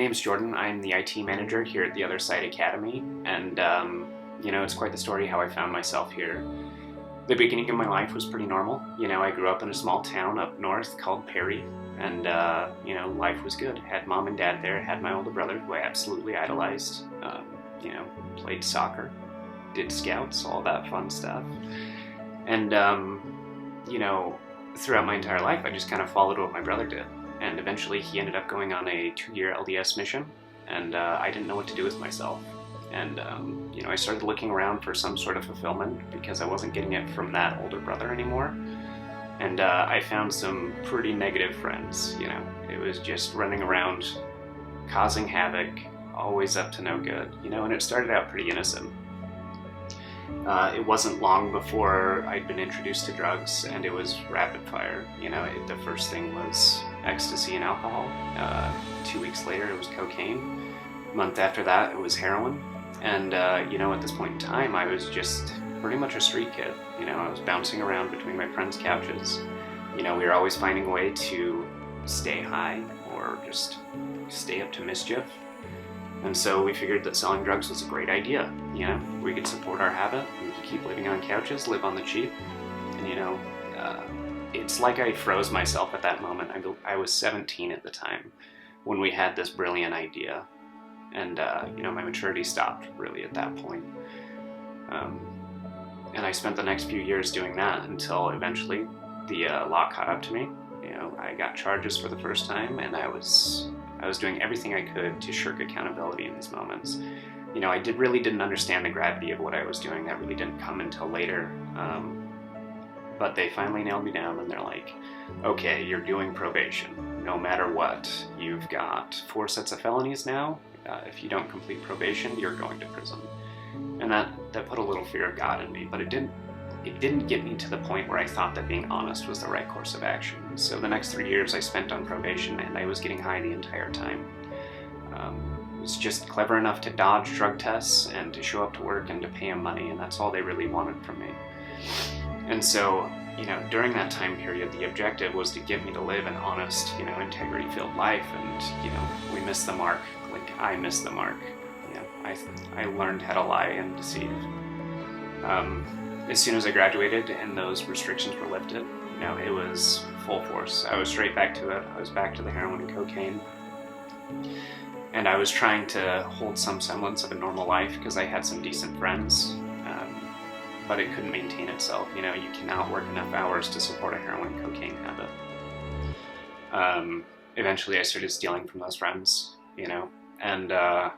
My name's Jordan. I'm the IT manager here at the Other Side Academy, and it's quite the story how I found myself here. The beginning of my life was pretty normal. I grew up in a small town up north called Perry, and life was good. Had mom and dad there, had my older brother who I absolutely idolized. Played soccer, did scouts, all that fun stuff. And throughout my entire life, I just kind of followed what my brother did. And eventually he ended up going on a 2-year LDS mission, and I didn't know what to do with myself. And, I started looking around for some sort of fulfillment because I wasn't getting it from that older brother anymore. And I found some pretty negative friends, It was just running around, causing havoc, always up to no good, and it started out pretty innocent. It wasn't long before I'd been introduced to drugs, and it was rapid fire. The first thing was ecstasy and alcohol. 2 weeks later, it was cocaine. A month after that, it was heroin. And, at this point in time, I was just pretty much a street kid. I was bouncing around between my friends' couches. We were always finding a way to stay high or just stay up to mischief. And so we figured that selling drugs was a great idea. We could support our habit, we could keep living on couches, live on the cheap. And it's like I froze myself at that moment. I was 17 at the time when we had this brilliant idea. And my maturity stopped really at that point. And I spent the next few years doing that until eventually the law caught up to me. I got charges for the first time, and I was doing everything I could to shirk accountability in these moments. I really didn't understand the gravity of what I was doing. That really didn't come until later. But they finally nailed me down, and they're like, okay, you're doing probation. No matter what, you've got 4 sets of felonies now. If you don't complete probation, you're going to prison. And that put a little fear of God in me, but it didn't get me to the point where I thought that being honest was the right course of action. So the next 3 years I spent on probation, and I was getting high the entire time. I was just clever enough to dodge drug tests and to show up to work and to pay them money, and that's all they really wanted from me. And so, during that time period, the objective was to get me to live an honest, integrity-filled life, and, we missed the mark. Like, I missed the mark. I learned how to lie and deceive. As soon as I graduated and those restrictions were lifted, it was full force. I was straight back to it. I was back to the heroin and cocaine. And I was trying to hold some semblance of a normal life because I had some decent friends, but it couldn't maintain itself. You cannot work enough hours to support a heroin and cocaine habit. Eventually I started stealing from those friends, and at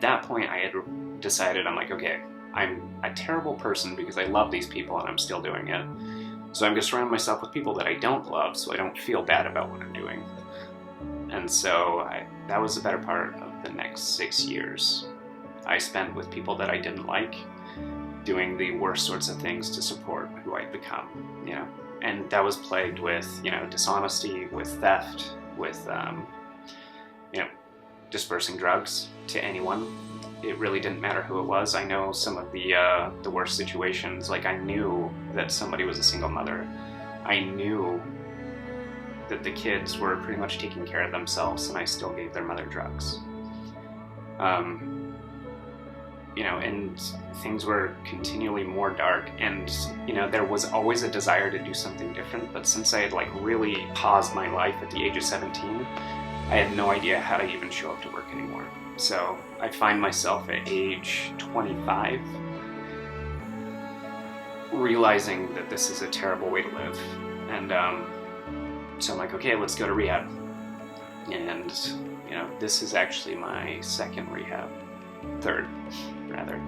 that point I had decided, I'm like, okay, I'm a terrible person because I love these people and I'm still doing it. So I'm going to surround myself with people that I don't love so I don't feel bad about what I'm doing. And so that was the better part of the next 6 years I spent with people that I didn't like, doing the worst sorts of things to support who I'd become, And that was plagued with, dishonesty, with theft, with, dispersing drugs to anyone. It really didn't matter who it was. I know some of the worst situations. Like, I knew that somebody was a single mother. I knew that the kids were pretty much taking care of themselves, and I still gave their mother drugs. And things were continually more dark, and, there was always a desire to do something different, but since I had, really paused my life at the age of 17, I had no idea how to even show up to work anymore. So I find myself at age 25 realizing that this is a terrible way to live. And so I'm like, okay, let's go to rehab. And, this is actually my third rather.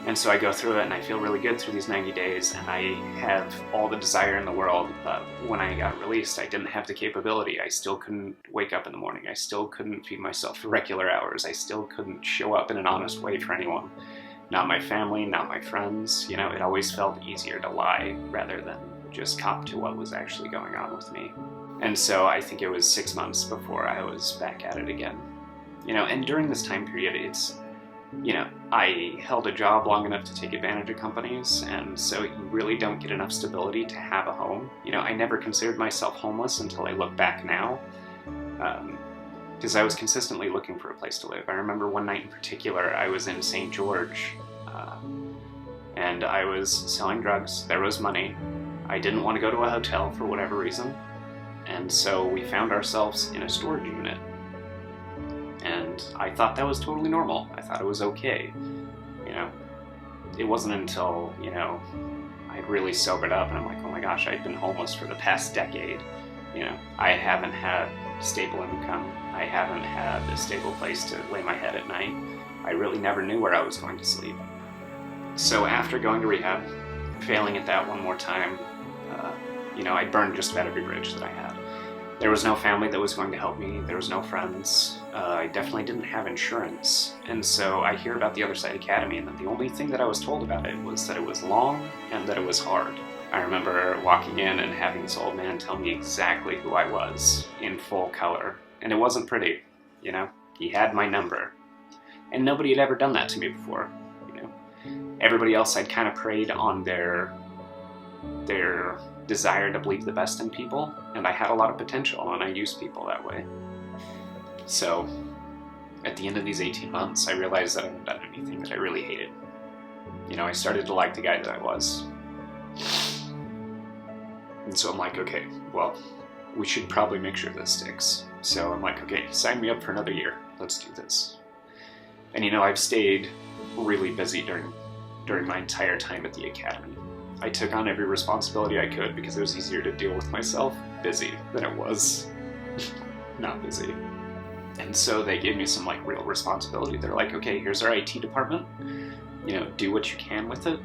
And so I go through it, and I feel really good through these 90 days, and I have all the desire in the world, but when I got released, I didn't have the capability. I still couldn't wake up in the morning. I still couldn't feed myself for regular hours. I still couldn't show up in an honest way for anyone. Not my family, not my friends. It always felt easier to lie rather than just cop to what was actually going on with me. And so I think it was 6 months before I was back at it again. And during this time period, I held a job long enough to take advantage of companies, and so you really don't get enough stability to have a home. I never considered myself homeless until I look back now. because I was consistently looking for a place to live. I remember one night in particular, I was in St. George, and I was selling drugs. There was money. I didn't want to go to a hotel for whatever reason, and so we found ourselves in a storage unit. And I thought that was totally normal. I thought it was okay. You know, it wasn't until, you know, I'd really sobered up and I'm like, oh my gosh, I've been homeless for the past decade. You know, I haven't had stable income. I haven't had a stable place to lay my head at night. I really never knew where I was going to sleep. So after going to rehab, failing at that one more time, you know, I burned just about every bridge that I had. There was no family that was going to help me. There was no friends. I definitely didn't have insurance. And so I hear about the Other Side Academy, and the only thing that I was told about it was that it was long and that it was hard. I remember walking in and having this old man tell me exactly who I was in full color. And it wasn't pretty, you know? He had my number. And nobody had ever done that to me before, you know? Everybody else I'd kind of preyed on their desire to believe the best in people, and I had a lot of potential, and I used people that way. So, at the end of these 18 months, I realized that I hadn't done anything that I really hated. You know, I started to like the guy that I was. And so I'm like, okay, well, we should probably make sure this sticks. So I'm like, okay, sign me up for another year. Let's do this. And you know, I've stayed really busy during my entire time at the academy. I took on every responsibility I could because it was easier to deal with myself busy than it was not busy. And so they gave me some like real responsibility. They're like, okay, here's our IT department. You know, do what you can with it.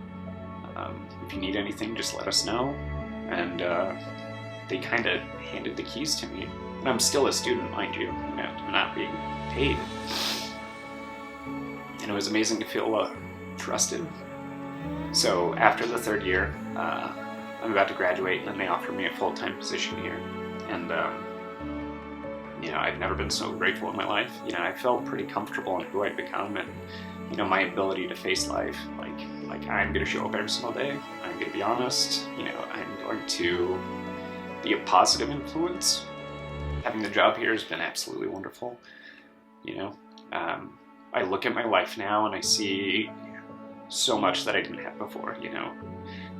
If you need anything, just let us know. And they kind of handed the keys to me. And I'm still a student, mind you, I'm not being paid. And it was amazing to feel trusted. So after the third year, I'm about to graduate, and then they offered me a full-time position here. And, you know, I've never been so grateful in my life. You know, I felt pretty comfortable in who I'd become and, you know, my ability to face life. Like I'm going to show up every single day. I'm going to be honest. You know, I'm going to be a positive influence. Having the job here has been absolutely wonderful. You know, I look at my life now and I see so much that I didn't have before, you know.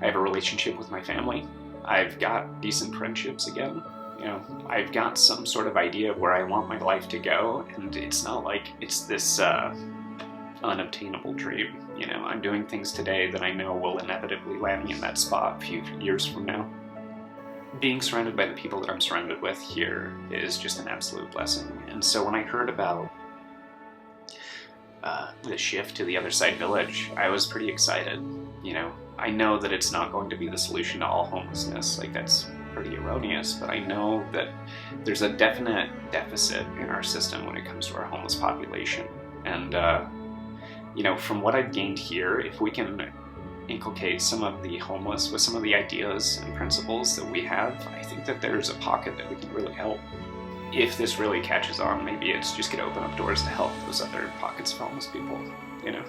I have a relationship with my family. I've got decent friendships again. You know, I've got some sort of idea of where I want my life to go, and it's not like it's this unobtainable dream. You know, I'm doing things today that I know will inevitably land me in that spot a few years from now. Being surrounded by the people that I'm surrounded with here is just an absolute blessing. And so when I heard about the shift to the Other Side Village, I was pretty excited. You know, I know that it's not going to be the solution to all homelessness. Like, that's pretty erroneous, but I know that there's a definite deficit in our system when it comes to our homeless population. And, you know, from what I've gained here, if we can inculcate some of the homeless with some of the ideas and principles that we have, I think that there's a pocket that we can really help. If this really catches on, maybe it's just going to open up doors to help those other pockets of homeless people, you know?